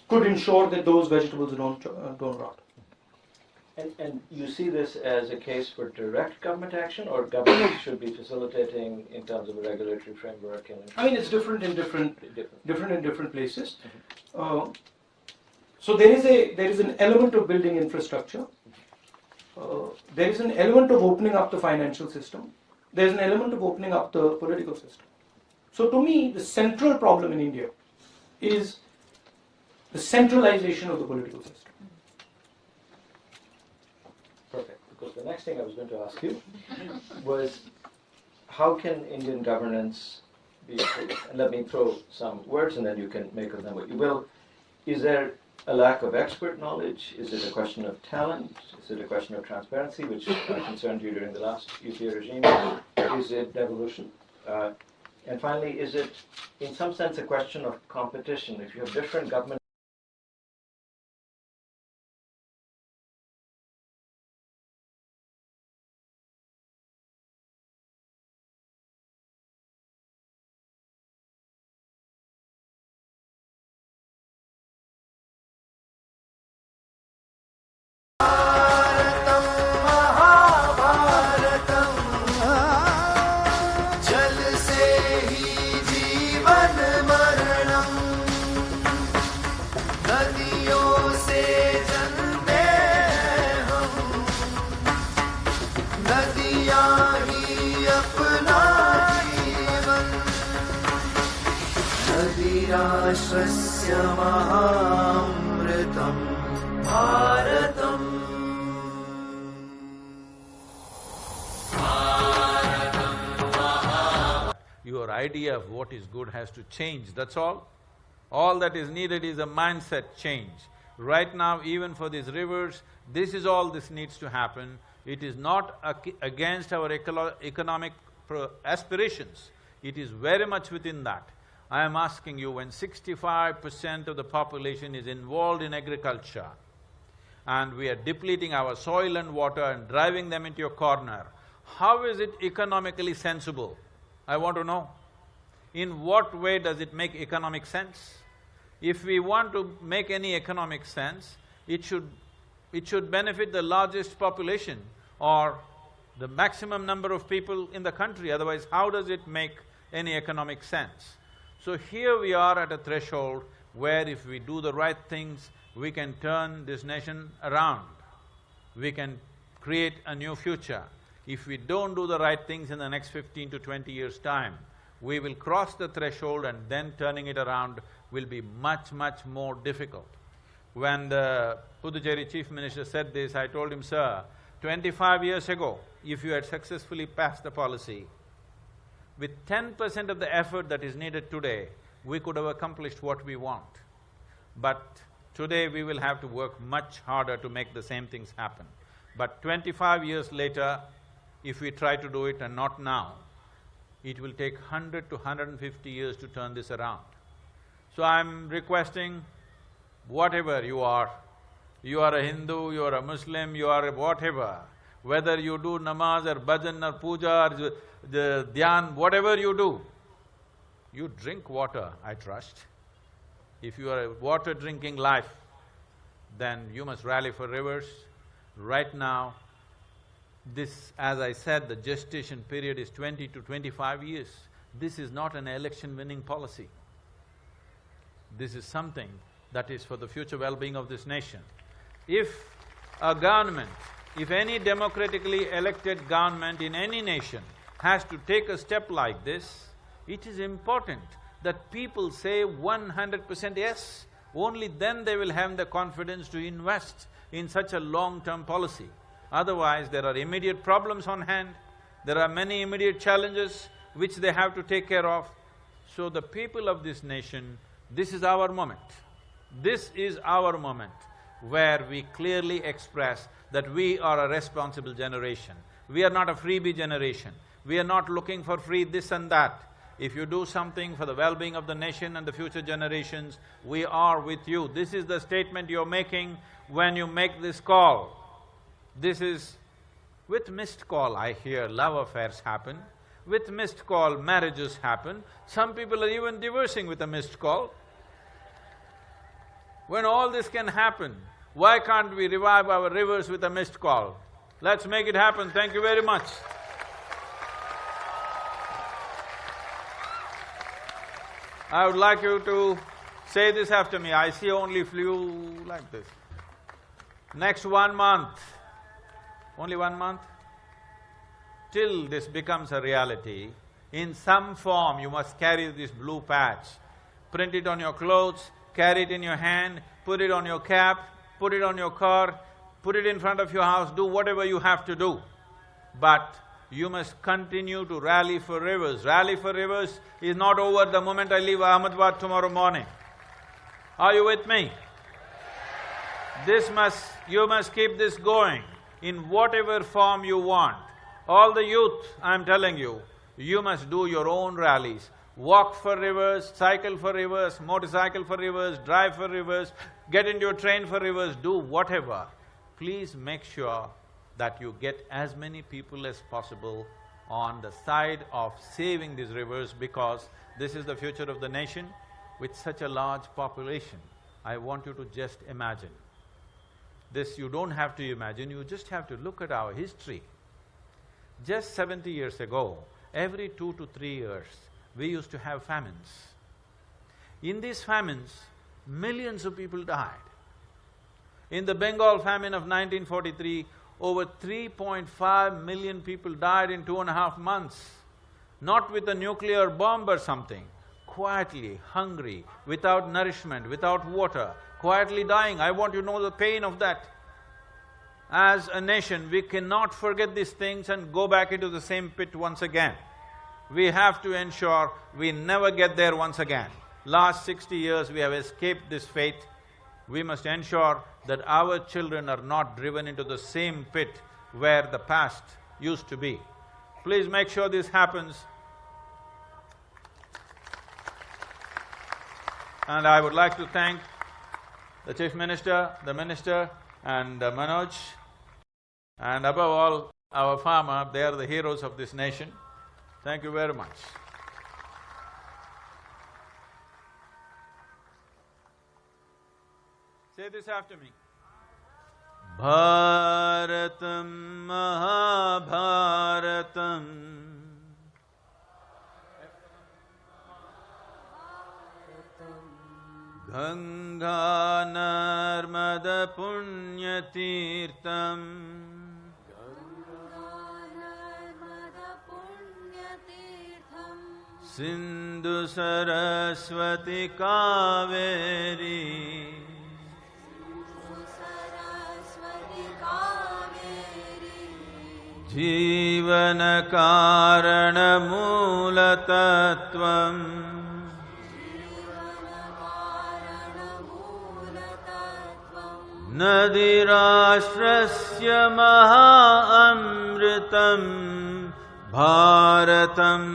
could ensure that those vegetables don't rot. And you see this as a case for direct government action, or government should be facilitating in terms of a regulatory framework? And I mean, it's different in different places. So there is an element of building infrastructure. There is an element of opening up the financial system. There is an element of opening up the political system. So to me, the central problem in India is the centralization of the political system. Perfect, because the next thing I was going to ask you was, how can Indian governance be improved? And let me throw some words and then you can make of them what you will. Is there a lack of expert knowledge? Is it a question of talent? Is it a question of transparency, which concerned you during the last UPA regime? Is it devolution? And finally, is it in some sense a question of competition? If you have different government राष्ट्रस्य महामृतं भारतम् Your idea of what is good has to change, that's all. All that is needed is a mindset change. Right now, even for these rivers, this is all this needs to happen. It is not against our economic aspirations. It is very much within that. I am asking you, when 65% of the population is involved in agriculture and we are depleting our soil and water and driving them into a corner, how is it economically sensible? I want to know. In what way does it make economic sense? If we want to make any economic sense, it should benefit the largest population or the maximum number of people in the country, otherwise how does it make any economic sense? So here we are at a threshold where if we do the right things, we can turn this nation around. We can create a new future. If we don't do the right things in the next 15 to 20 years' time, we will cross the threshold and then turning it around will be much, much more difficult. When the Puducherry Chief Minister said this, I told him, sir, 25 years ago, if you had successfully passed the policy, with 10% of the effort that is needed today, we could have accomplished what we want. But today we will have to work much harder to make the same things happen. But 25 years later, if we try to do it and not now, it will take 100 to 150 years to turn this around. So I'm requesting, whatever you are a Hindu, you are a Muslim, you are a whatever, whether you do namaz or bhajan or puja or the dhyan, whatever you do, you drink water, I trust. If you are a water-drinking life, then you must rally for rivers. Right now, this, as I said, the gestation period is 20 to 25 years. This is not an election-winning policy. This is something that is for the future well-being of this nation. If a government, if any democratically elected government in any nation has to take a step like this, it is important that people say 100% yes. Only then they will have the confidence to invest in such a long-term policy. Otherwise, there are immediate problems on hand, there are many immediate challenges which they have to take care of. So the people of this nation, this is our moment. This is our moment where we clearly express that we are a responsible generation. We are not a freebie generation. We are not looking for free this and that. If you do something for the well-being of the nation and the future generations, we are with you. This is the statement you're making when you make this call. This is… with missed call, I hear love affairs happen. With missed call, marriages happen. Some people are even divorcing with a missed call. When all this can happen, why can't we revive our rivers with a missed call? Let's make it happen. Thank you very much. I would like you to say this after me. I see only few like this. Next 1 month, only 1 month, till this becomes a reality, in some form you must carry this blue patch. Print it on your clothes, carry it in your hand, put it on your cap, put it on your car, put it in front of your house, do whatever you have to do. But you must continue to rally for rivers. Rally for rivers is not over the moment I leave Ahmedabad tomorrow morning. Are you with me? You must keep this going in whatever form you want. All the youth, I'm telling you, you must do your own rallies. Walk for rivers, cycle for rivers, motorcycle for rivers, drive for rivers, get into a train for rivers, do whatever. Please make sure that you get as many people as possible on the side of saving these rivers, because this is the future of the nation. With such a large population, I want you to just imagine. This you don't have to imagine, you just have to look at our history. Just 70 years ago, every 2 to 3 years, we used to have famines. In these famines, millions of people died. In the Bengal famine of 1943, over 3.5 million people died in 2.5 months. Not with a nuclear bomb or something, quietly, hungry, without nourishment, without water, quietly dying. I want you to know the pain of that. As a nation, we cannot forget these things and go back into the same pit once again. We have to ensure we never get there once again. Last 60 years we have escaped this fate. We must ensure that our children are not driven into the same pit where the past used to be. Please make sure this happens. And I would like to thank the Chief Minister, the Minister and Manoj, and above all, our farmer. They are the heroes of this nation. Thank you very much. Say this after me. Bharatam Mahabharatam Ganga Narmada Punyatirtam Sindhu Saraswati Kaveri जीवन कारण मूलतत्त्वम् नदीराष्ट्रस्य महा अमृतम् भारतम्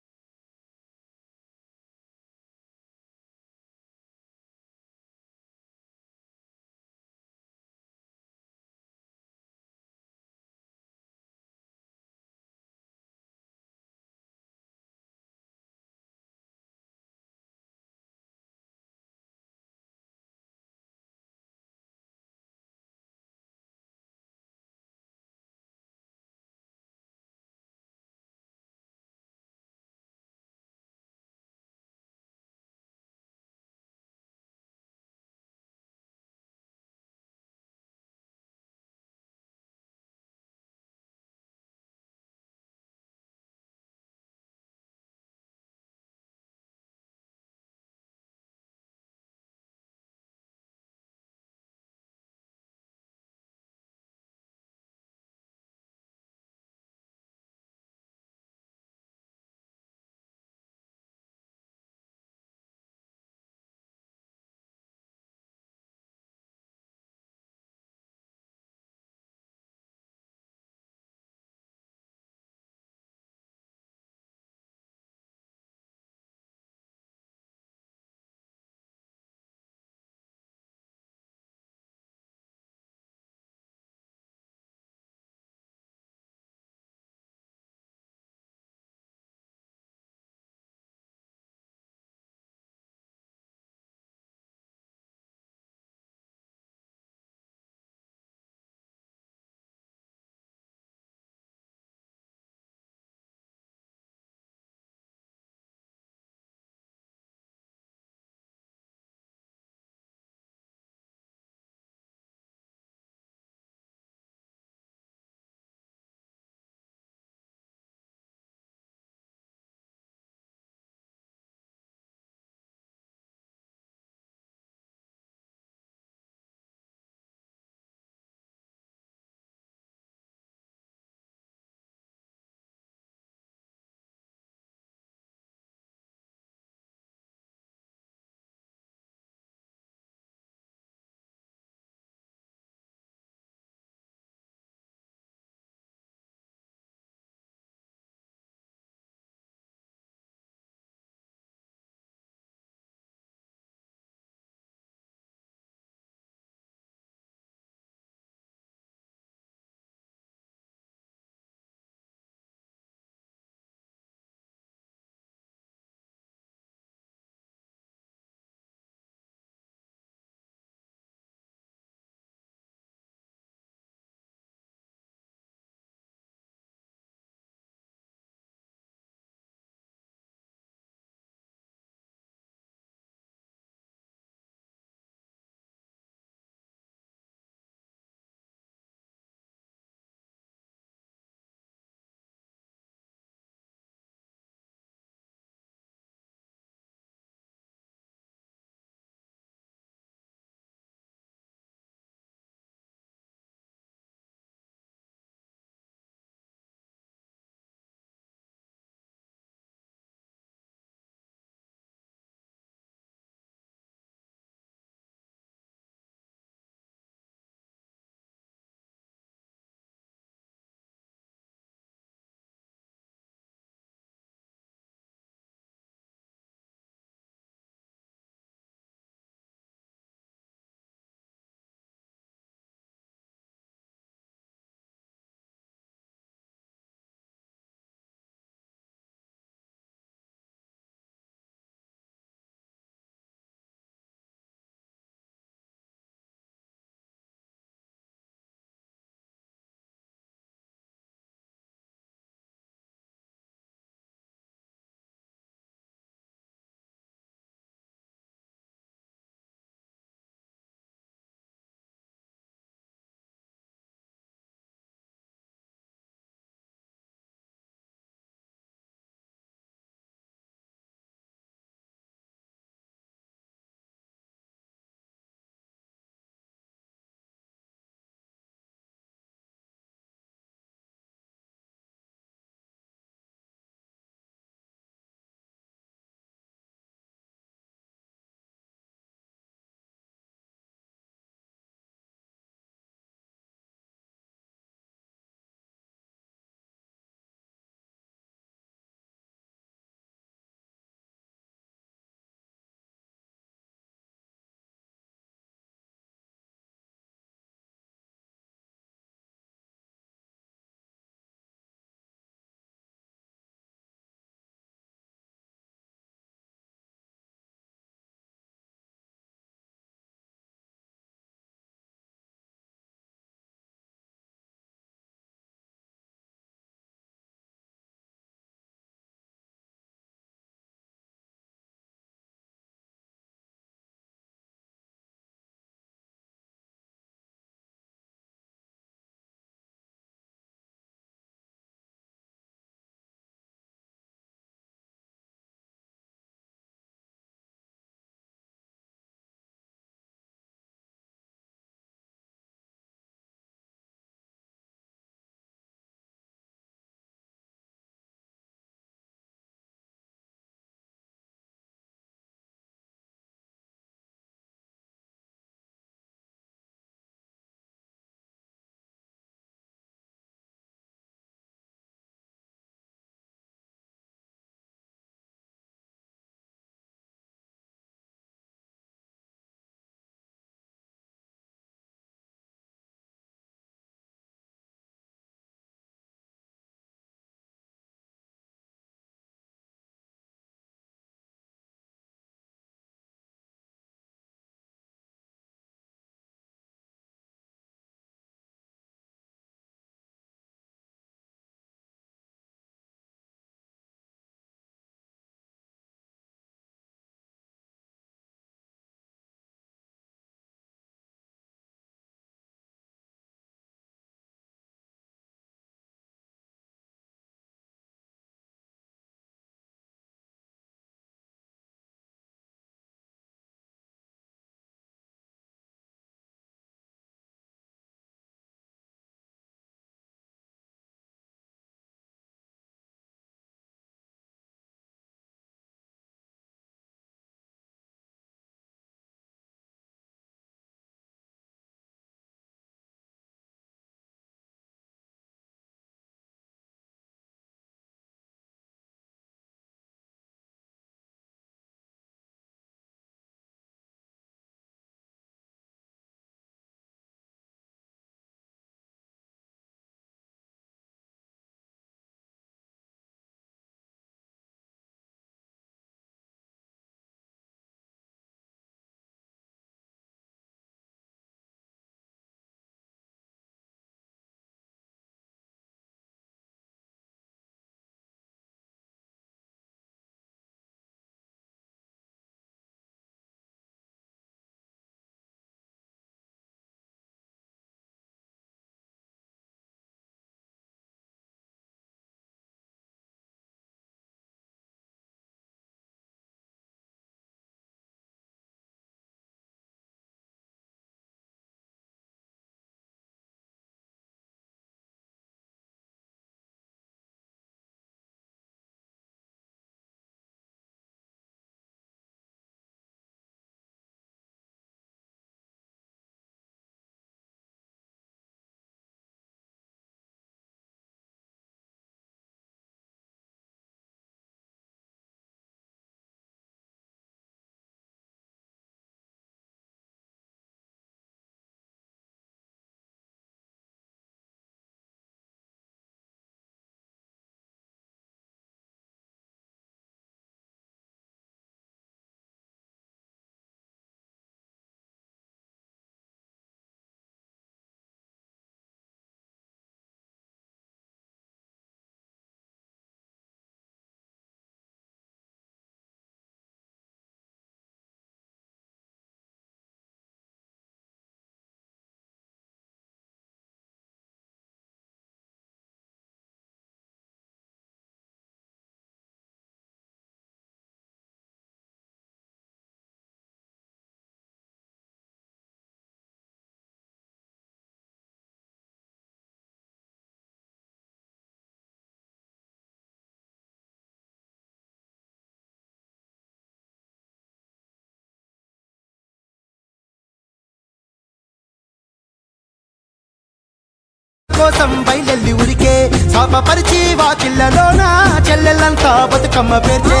కోసం బయలెల్లి ఉరికే శాపపరిచి వాకిళ్ళలోన చెల్లెళ్ళంతా బతుకమ్మ పేర్చే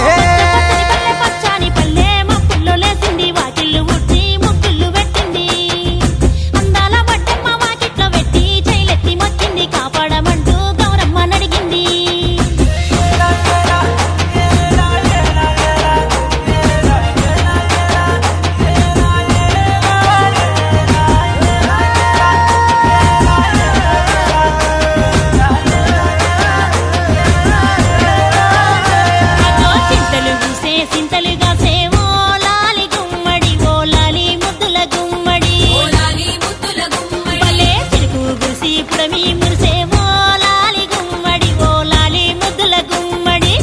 పచ్చాని పల్లె మా పుల్లో లేసింది వాకిళ్ళు ఊడ్చి ముగ్గుళ్ళు పెట్టింది అందాల బట్టమ్మ వాకిట్లో పెట్టి చైలెత్తి మొక్కింది కాపాడమంటూ గౌరమ్మ నడిగింది చింతలు పూసే సింతలుగా సేవో లాలి గుమ్మడి ఓ లాలి ముద్దుల గుమ్మడి భలే చిరుకు గుసి పుడమి మురిసేవో లాలి గుమ్మడి ఓ లాలి ముద్దుల గుమ్మడి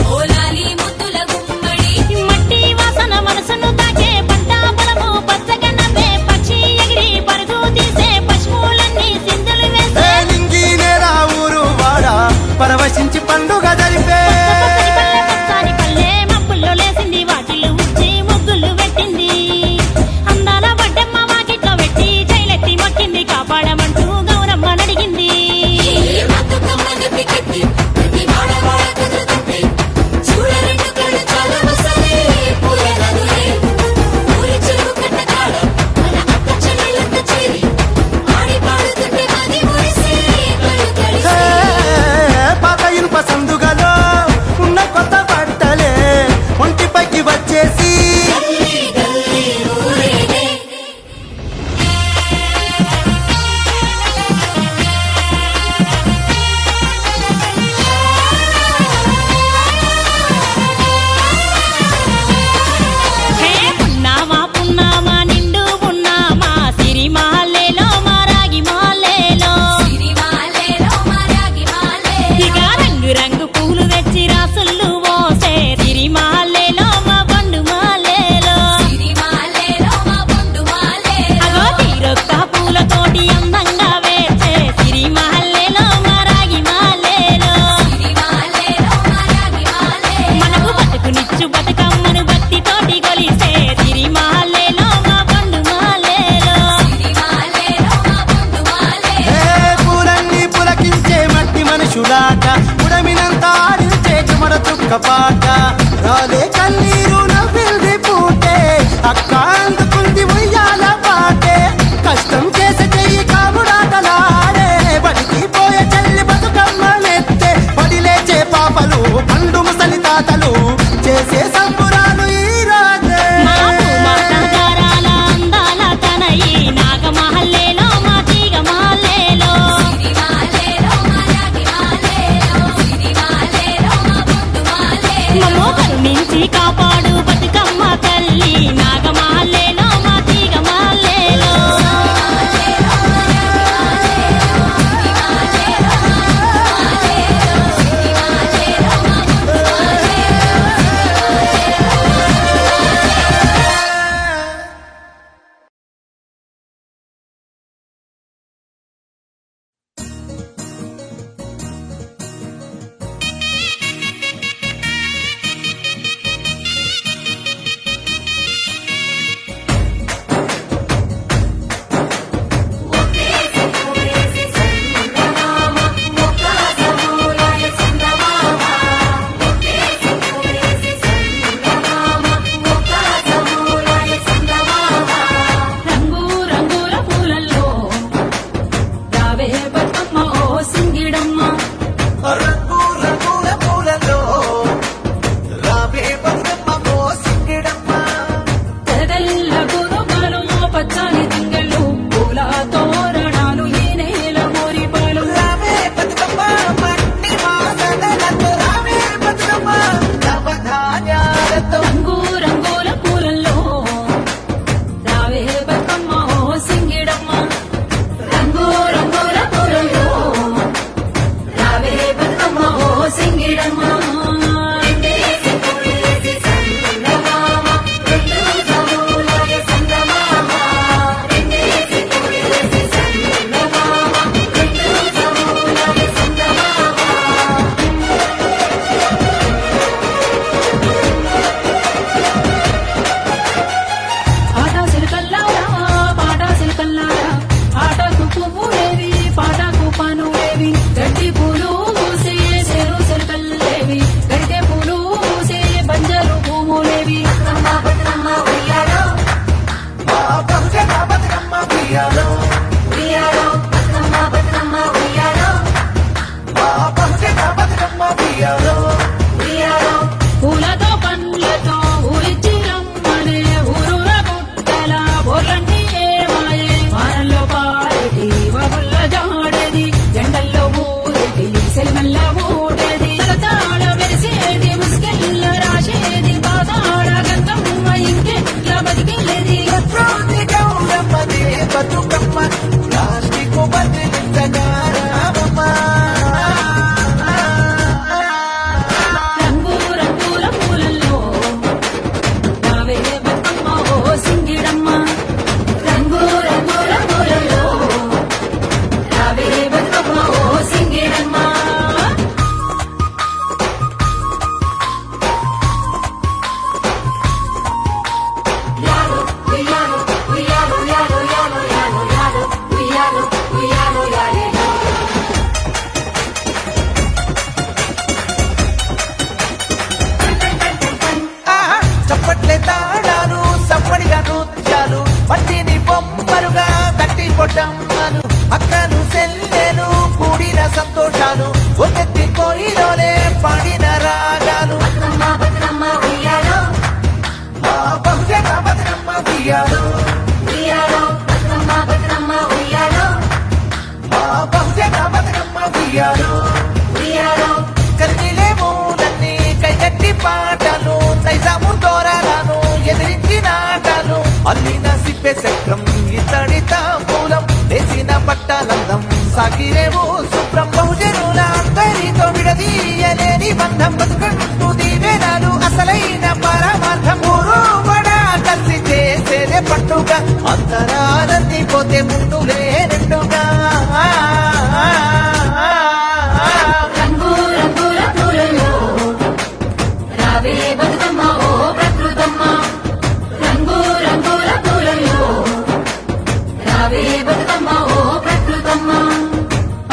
మట్టి వాసన మనసును తాకే పంట పొలము పచ్చగా నవ్వే పక్షి ఎగిరి పరుగు తీసే పశువులన్నీ సింధులు వేసే నింగినేరా ఊరు వాడా పరవశించి పండుగ జరిపే పచ్చాని పల్లె మబ్బుల్లో లేసింది వాకిళ్ళు ఊడ్చి ముగ్గులు పెట్టింది అందాల వడ్డమ్మ వాకిట్లో పెట్టి చైలెత్తి మొక్కింది కాపాడమంటూ గౌరమ్మ నడిగింది పాత ఇనుప సందుగలో ఉన్న కొత్త బట్టలే ఒంటిపైకి వచ్చేసి హే పున్నామా పున్నామా నిండు పున్నామా సిరిమాలేలో మా రాగి మాలేలో ఇక రంగు రంగు పూలు తెచ్చి రాసులు మోసే సిరిమాలేలో మా బండు మాలేలో అగో తీరొక్క పూలతోటి అందంగా వేచే సిరిమాలేలో మా రాగి మాలేలో మనకు బతుకునిచ్చు బతుకమ్మను భక్తితోటి కొలిసే సిరిమాలేలో మా బండు మాలేలో పూలన్నీ పులకించే మట్టి మనుషులాట ఉడమినంత ఆడించే చెమడ చుక్క పాట రాలే కన్నీరు నవ్వింది పూటే అక్క అందుకుంది ఉయ్యాల పాటే కష్టం చేసే చెయ్యి కాముడాటలాడే బడికి పోయే చెల్లి బతుకమ్మ నెత్తే పడి లేచే పాపలు పండు ముసలి తాతలు చేసే సంబురాలు ఈ రాజే మా పూమాత గారాల అందాల తనయి నాగమహల్లేలో మా తీగ మాలేలో మమ్మో కరుణించి కాపాడు బతుకమ్మ తల్లి నాగమహల్లేలో మా తీగ మాలేలో రంగు రంగుల పూలల్లో రావే బతుకమ్మ ఓ సింగిడమ్మ రంగు రంగుల పూలలో రావే బతుకమ్మ ఓ సింగిడమ్మ తెల్ల గురుగాలు పచ్చని తింగళ్ళు పూల తోరణాలు ఈ నేల మోరిపాలు రావే బతుకమ్మ మట్టి వాసనలతో రావే బతుకమ్మ నవధాన్యాలతో రంగు రంగుల పూలల్లో రావే బతుకమ్మ ఓ సింగిడమ్మ రంగు రంగుల పూలల్లో రావే బతుకమ్మ ఓ సింగిడమ్మ పాట సిలకల్లా ఇంటిని బొమ్మరుగా కట్టి పొట్టమ్మను అక్కను సెల్లెలు కూడిన సంతోషాలు ఒకెత్తి కోయిలోనే పాడిన రాగాలు ఆ బహుజన బతుకమ్మ ఉయ్యాలో ఆ బహుజన బతుకమ్మ ఉయ్యాలో కదిలేమూలన్నీ కైగట్టి పాటలు నైజాము తోరాలను ఎదిరించిన ఆటలు అల్లిన సిప్పే చక్రం ఇతడి తాంబూలం వేసిన పట్టాలందం సాగిరేవు శుభ్రం బహుజనుల అందరితో విడదీయలేని బంధం బతుకంటూ దీవెనాలు అసలైన పరమార్థం ఊరు వడా కలిసి చేసేదే పండుగ అంతరానంది పోతే ముందులే రెండుగా రంగు రంగుల పూలలో రావే బతుకమ్మ ఓ ప్రకృతమ్మ రంగు రంగుల పూలలో రావే బతుకమ్మ ఓ ప్రకృతమ్మ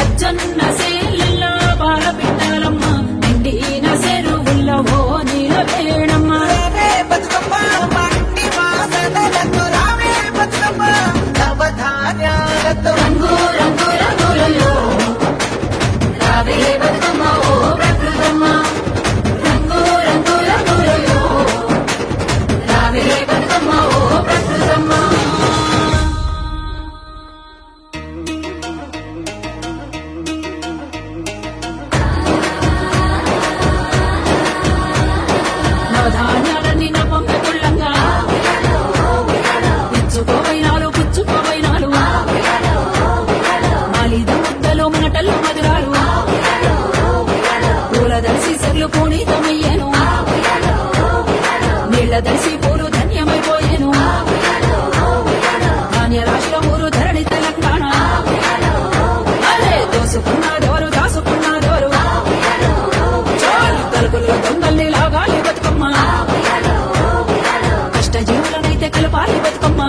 అచ్చన్న సేలల్లో బాల పిట్టాలమ్మ నిండిన చెరువుల్లో ఓ నీల వేణమ్మ రావే బతుకమ్మ మట్టి వాసనలతో రావే బతుకమ్మ నవధాన్యాలతో రంగు రంగుల పూలలో రావే బతుకమ్మ ఓ ప్రకృతమ్మ రంగు రంగుల పూలలో రావే బతుకమ్మ ఓ ప్రకృతమ్మ నవధాన్యాలన్నీ నా పొంగ తుల్లంగా ఇచ్చుకోవైనాలు పుచ్చుకోవైనాలు మాలిద ముద్దలు మాటలు మధురాలు పూల దర్శి సెర్లు పూనీతమయ్యాను నీళ్ల దర్శి పూలు ధన్యమైపోయాను ధాన్య రాశుల ఊరు ధరణి తెలంగాణ అరే దోసుకున్నాదోరు దాసుకున్నాదోరు చాలు తలుపుల్లో దొంగల్ని లాగాలి బతుకమ్మ కష్ట జీవులనైతే కలపాలి బతుకమ్మ